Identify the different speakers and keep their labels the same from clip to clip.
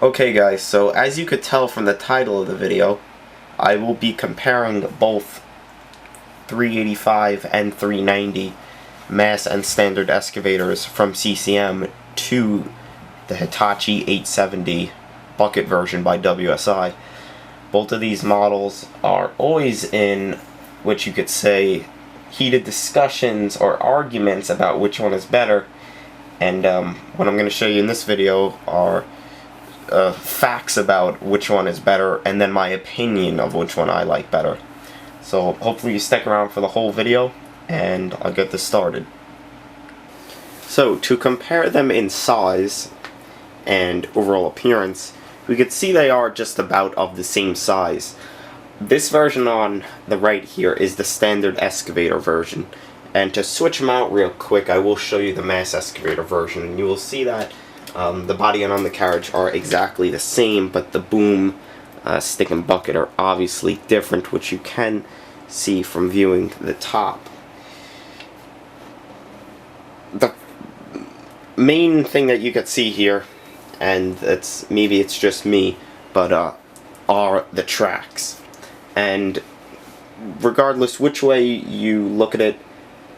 Speaker 1: Okay guys, so as you could tell from the title of the video, I will be comparing both 385 and 390 mass and standard excavators from CCM to the Hitachi 870 bucket version by WSI. Both of these models are always in what you could say heated discussions or arguments about which one is better, and what I'm going to show you in this video are facts about which one is better, and then my opinion of which one I like better. So hopefully you stick around for the whole video, and I'll get this started. So to compare them in size and overall appearance, we could see they are just about of the same size. This version on the right here is the standard excavator version, and to switch them out real quick, I will show you the mass excavator version, and you will see that the body and undercarriage are exactly the same, but the boom, stick and bucket are obviously different, which you can see from viewing the top. The main thing that you could see here, and maybe it's just me, but are the tracks. And regardless which way you look at it,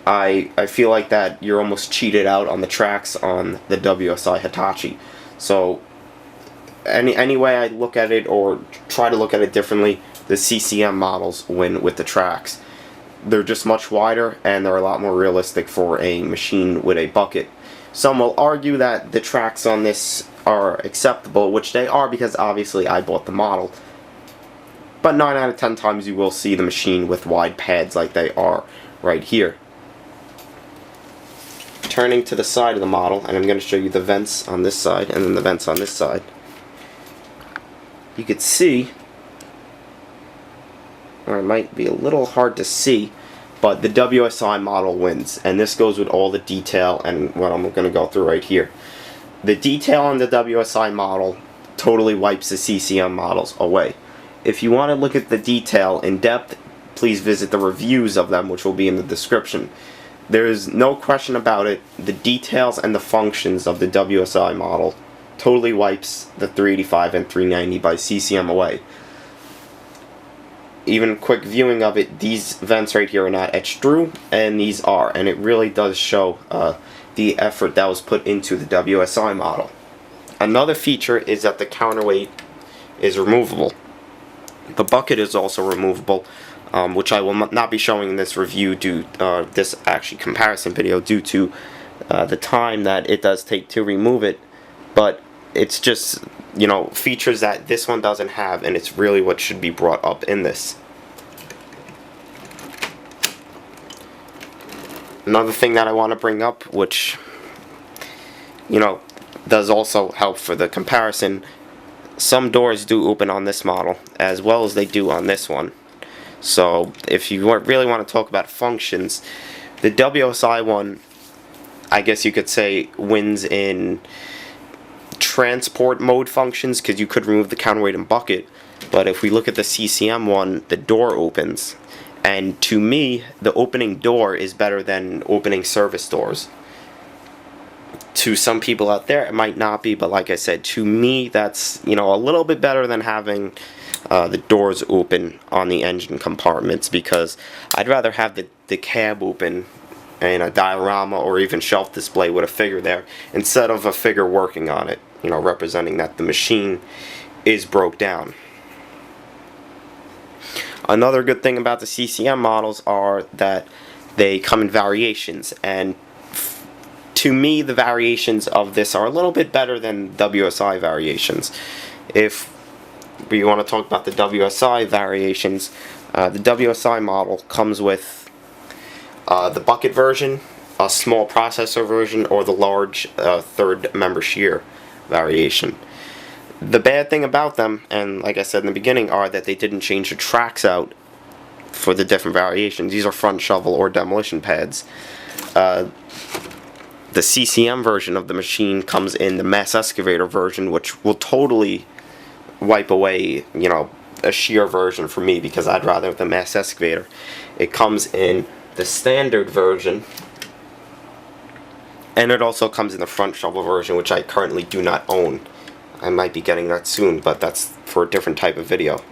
Speaker 1: I feel like that you're almost cheated out on the tracks on the WSI Hitachi. So any way I look at it or try to look at it differently, the CCM models win with the tracks. They're just much wider and they're a lot more realistic for a machine with a bucket. Some will argue that the tracks on this are acceptable, which they are because obviously I bought the model. But 9 out of 10 times you will see the machine with wide pads like they are right here. Turning to the side of the model, and I'm going to show you the vents on this side and then the vents on this side. You could see, or it might be a little hard to see, but the WSI model wins, and this goes with all the detail and what I'm going to go through right here. The detail on the WSI model totally wipes the CCM models away. If you want to look at the detail in depth, please visit the reviews of them, which will be in the description. There is no question about it, the details and the functions of the WSI model totally wipes the 385 and 390 by CCM away. Even quick viewing of it, these vents right here are not etched through, and these are, and it really does show the effort that was put into the WSI model. Another feature is that the counterweight is removable. The bucket is also removable, which I will not be showing in this review this comparison video due to the time that it does take to remove it, but it's just, you know, features that this one doesn't have, and it's really what should be brought up in this. Another thing that I want to bring up, which, you know, does also help for the comparison, some doors do open on this model as well as they do on this one. So if you really want to talk about functions, the WSI one, I guess you could say, wins in transport mode functions because you could remove the counterweight and bucket. But if we look at the CCM one, the door opens, and to me the opening door is better than opening service doors. To some people out there it might not be, but like I said, to me that's, you know, a little bit better than having the doors open on the engine compartments, because I'd rather have the cab open and a diorama or even shelf display with a figure there instead of a figure working on it, you know, representing that the machine is broke down. Another good thing about the CCM models are that they come in variations, and to me the variations of this are a little bit better than WSI variations. If we want to talk about the WSI variations, the WSI model comes with the bucket version, a small processor version, or the large third member shear variation. The bad thing about them, and like I said in the beginning, are that they didn't change the tracks out for the different variations. These are front shovel or demolition pads. The CCM version of the machine comes in the mass excavator version, which will totally wipe away, you know, a shear version for me, because I'd rather the mass excavator. It comes in the standard version, and it also comes in the front shovel version, which I currently do not own. I might be getting that soon, but that's for a different type of video.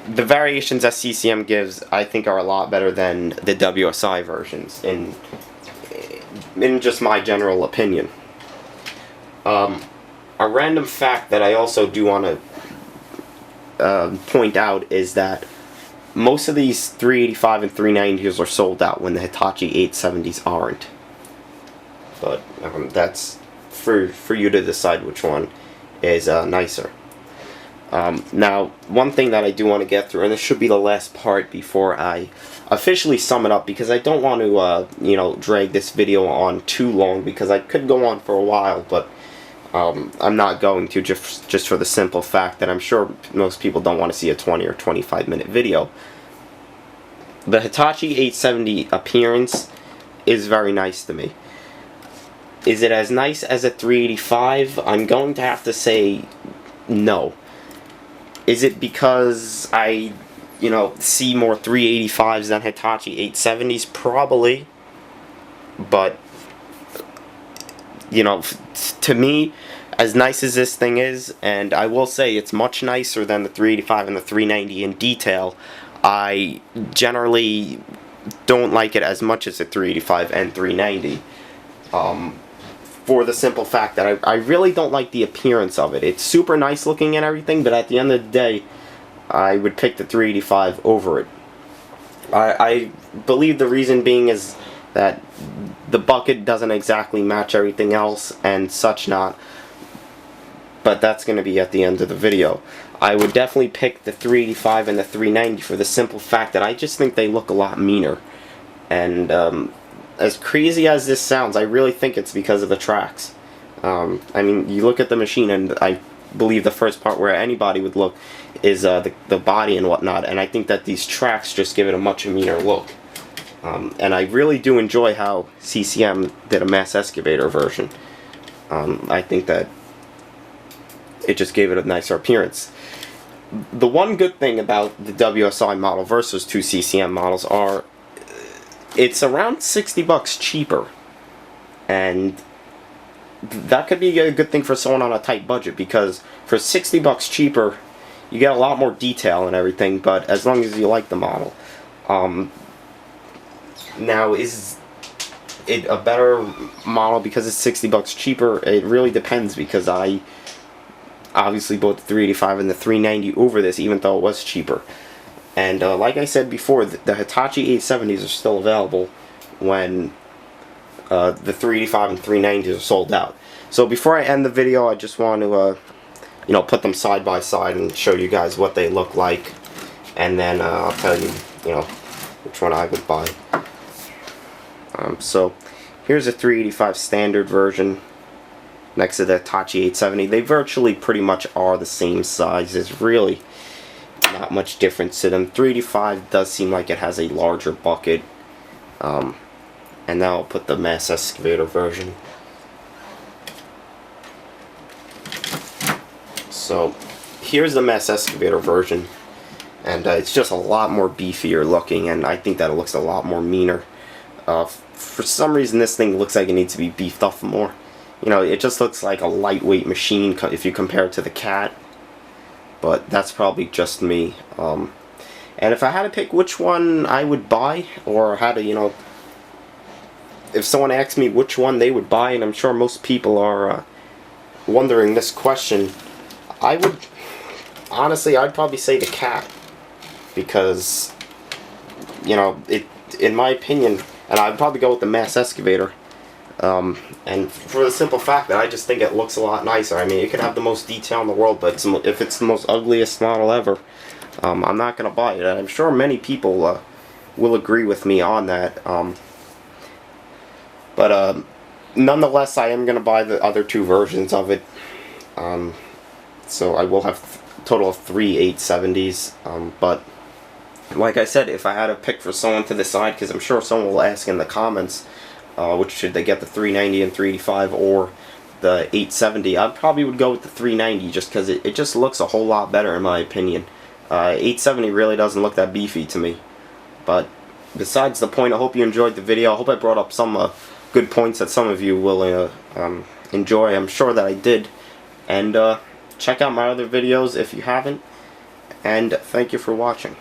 Speaker 1: The variations that CCM gives, I think, are a lot better than the WSI versions, in just my general opinion. A random fact that I also do want to point out is that most of these 385 and 390s are sold out when the Hitachi 870s aren't. But that's for you to decide which one is nicer. Now, one thing that I do want to get through, and this should be the last part before I officially sum it up, because I don't want to, drag this video on too long, because I could go on for a while, but I'm not going to, just for the simple fact that I'm sure most people don't want to see a 20 or 25 minute video. The Hitachi 870 appearance is very nice to me. Is it as nice as a 385? I'm going to have to say no. Is it because I, see more 385s than Hitachi 870s? Probably. But, to me, as nice as this thing is, and I will say it's much nicer than the 385 and the 390 in detail, I generally don't like it as much as the 385 and 390. For the simple fact that I really don't like the appearance of it. It's super nice looking and everything, but at the end of the day, I would pick the 385 over it. I believe the reason being is that the bucket doesn't exactly match everything else and such not, but that's going to be at the end of the video. I would definitely pick the 385 and the 390 for the simple fact that I just think they look a lot meaner. And as crazy as this sounds, I really think it's because of the tracks. I mean, you look at the machine, and I believe the first part where anybody would look is the body and whatnot, and I think that these tracks just give it a much meaner look. And I really do enjoy how CCM did a mass excavator version. I think that it just gave it a nicer appearance. The one good thing about the WSI model versus two CCM models are it's around $60 cheaper, and that could be a good thing for someone on a tight budget, because for $60 cheaper you get a lot more detail and everything, but as long as you like the model. Now, is it a better model because it's $60 cheaper? It really depends, because I obviously bought the 385 and the 390 over this, even though it was cheaper. And like I said before, the Hitachi 870s are still available when the 385 and 390s are sold out. So before I end the video, I just want to put them side by side and show you guys what they look like, and then I'll tell you which one I would buy. So here's a 385 standard version next to the Hitachi 870. They virtually pretty much are the same size. There's really not much difference to them. 385 does seem like it has a larger bucket. And now I'll put the mass excavator version. So here's the mass excavator version, and it's just a lot more beefier looking, and I think that it looks a lot more meaner. For some reason this thing looks like it needs to be beefed up more. It just looks like a lightweight machine if you compare it to the Cat. But that's probably just me. And if I had to pick which one I would buy, or how to, if someone asked me which one they would buy, and I'm sure most people are wondering this question, I'd probably say the Cat, because, in my opinion, and I'd probably go with the mass excavator. And for the simple fact that I just think it looks a lot nicer. I mean, it could have the most detail in the world, but if it's the most ugliest model ever, I'm not going to buy it. And I'm sure many people will agree with me on that. But nonetheless, I am going to buy the other two versions of it. So I will have a total of 3 870s. But like I said, if I had to pick for someone to decide, because I'm sure someone will ask in the comments, which should they get, the 390 and 385 or the 870, I probably would go with the 390, just because it just looks a whole lot better in my opinion. 870 really doesn't look that beefy to me. But besides the point, I hope you enjoyed the video. I hope I brought up some good points that some of you will enjoy. I'm sure that I did. And check out my other videos if you haven't. And thank you for watching.